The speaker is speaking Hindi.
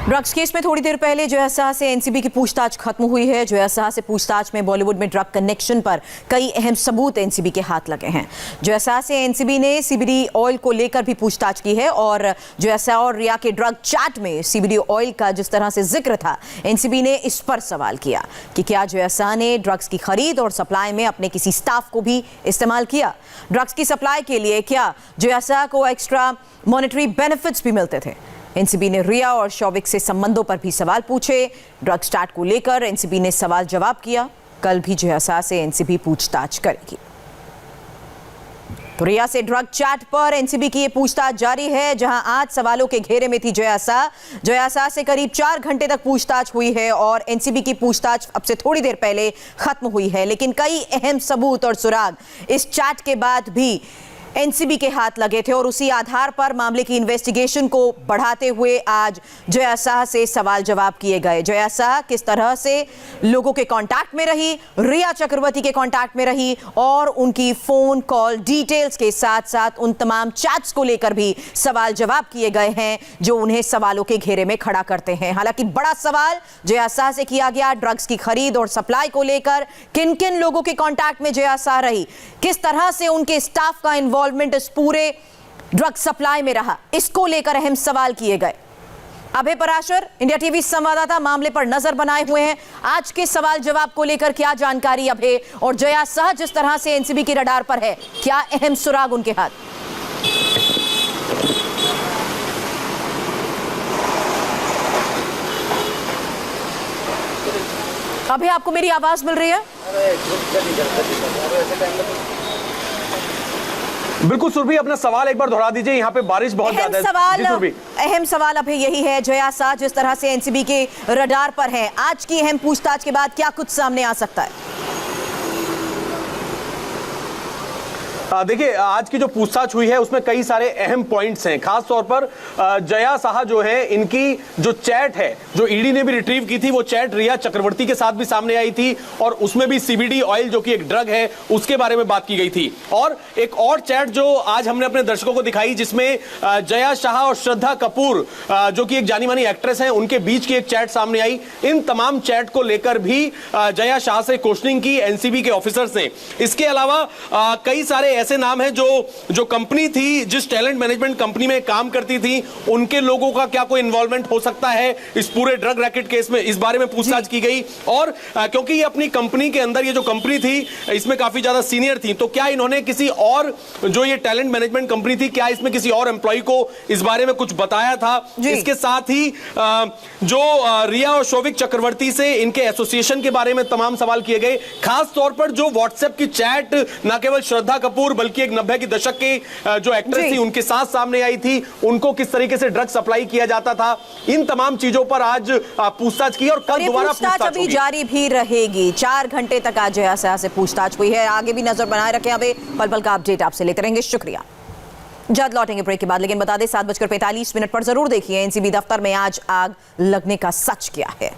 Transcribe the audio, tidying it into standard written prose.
ड्रग्स केस में थोड़ी देर पहले जया शाह से एनसीबी की पूछताछ खत्म हुई है। जया शाह से पूछताछ में बॉलीवुड में ड्रग कनेक्शन पर कई अहम सबूत एनसीबी के हाथ लगे हैं। जया शाह से एनसीबी ने सीबीडी ऑयल को लेकर भी पूछताछ की है और जया शाह और रिया के ड्रग चैट में सीबीडी ऑयल का जिस तरह से जिक्र था, एनसीबी ने इस पर सवाल किया कि क्या जया शाह ने ड्रग्स की खरीद और सप्लाई में अपने किसी स्टाफ को भी इस्तेमाल किया। ड्रग्स की सप्लाई के लिए क्या जया शाह को एक्स्ट्रा मॉनेटरी बेनिफिट्स भी मिलते थे। एनसीबी ने रिया और शौविक से संबंधों पर भी सवाल पूछे। ड्रग स्टार्ट को लेकर एनसीबी ने सवाल जवाब किया। कल भी जया शाह से एनसीबी पूछताछ करेगी। तो रिया से ड्रग चैट पर एनसीबी की ये पूछताछ जारी है, जहां आज सवालों के घेरे में थी जया शाह। जया शाह से करीब 4 घंटे तक पूछताछ हुई है और एनसीबी की पूछताछ अब से थोड़ी देर पहले खत्म हुई है, लेकिन कई अहम सबूत और सुराग इस चैट के बाद भी एनसीबी के हाथ लगे थे और उसी आधार पर मामले की इन्वेस्टिगेशन को बढ़ाते हुए आज जया शाह से सवाल जवाब किए गए। जया शाह किस तरह से लोगों के कांटेक्ट में रही, रिया चक्रवर्ती के कांटेक्ट में रही और उनकी फोन कॉल डिटेल्स के साथ साथ उन तमाम चैट्स को लेकर भी सवाल जवाब किए गए हैं जो उन्हें सवालों के घेरे में खड़ा करते हैं। हालांकि बड़ा सवाल जया शाह से किया गया ड्रग्स की खरीद और सप्लाई को लेकर, किन किन लोगों के कांटेक्ट में जया शाह रही, किस तरह से उनके स्टाफ का इन्वॉल्वमेंट इस पूरे ड्रग सप्लाई में रहा, इसको लेकर अहम सवाल किए गए। अभय पराशर, इंडिया टीवी संवाददाता, मामले पर नजर बनाए हुए हैं। आज के सवाल जवाब को लेकर क्या जानकारी अभय, और जया शाह जिस तरह से एनसीबी की रडार पर है, क्या अहम सुराग उनके हाथ? अभय, आपको मेरी आवाज मिल रही है? बिल्कुल सुरभि, अपना सवाल एक बार दोहरा दीजिए, यहाँ पे बारिश बहुत ज्यादा है। अहम सवाल अभी यही है, जया शाह जिस तरह से एनसीबी के रडार पर है, आज की अहम पूछताछ के बाद क्या कुछ सामने आ सकता है? देखिए, आज की जो पूछताछ हुई है उसमें कई सारे अहम पॉइंट्स हैं। खास तौर पर जया शाह जो है, इनकी जो चैट है जो ईडी ने भी रिट्रीव की थी, वो चैट रिया चक्रवर्ती के साथ भी सामने आई थी और उसमें भी सीबीडी ऑयल जो कि एक ड्रग है उसके बारे में बात की गई थी। और एक और चैट जो आज हमने अपने दर्शकों को दिखाई, जिसमें जया शाह और श्रद्धा कपूर जो कि एक जानी मानी एक्ट्रेस है, उनके बीच की एक चैट सामने आई। इन तमाम चैट को लेकर भी जया शाह से क्वेश्चनिंग की एनसीबी के ऑफिसर्स ने। इसके अलावा कई सारे ऐसे नाम हैं जो कंपनी थी, जिस टैलेंट मैनेजमेंट कंपनी में काम करती थी, उनके लोगों का क्या कोई इन्वॉल्वमेंट हो सकता है इस पूरे ड्रग रैकेट केस में, इस बारे में पूछताछ की गई। और क्योंकि ये अपनी कंपनी के अंदर, ये जो कंपनी थी इसमें काफी ज्यादा सीनियर थी, तो क्या इन्होंने किसी और, जो ये टैलेंट मैनेजमेंट कंपनी थी, क्या इसमें किसी और एम्प्लॉय को इस बारे में कुछ बताया था? इसके साथ ही जो रिया और शौविक चक्रवर्ती से इनके एसोसिएशन के बारे में तमाम सवाल किए गए। खास तौर पर जो व्हाट्सएप की चैट न केवल श्रद्धा कपूर बल्कि एक 90 के दशक की जो एक्ट्रेस थी उनके साथ सामने आई थी, उनको किस तरीके से ड्रग सप्लाई किया जाता था, इन तमाम चीजों पर आज पूछताछ की और कल दोबारा पूछताछ अभी जारी भी रहेगी। 4 घंटे तक आज जया शाह से पूछताछ हुई है। आगे भी नजर बनाए रखें, अभी पल पल का अपडेट आपसे लेते रहेंगे। शुक्रिया। जल्द लौटेंगे ब्रेक के बाद, लेकिन बता दें 7:45 पर जरूर देखिए एनसीबी दफ्तर में आज आग लगने का सच क्या है।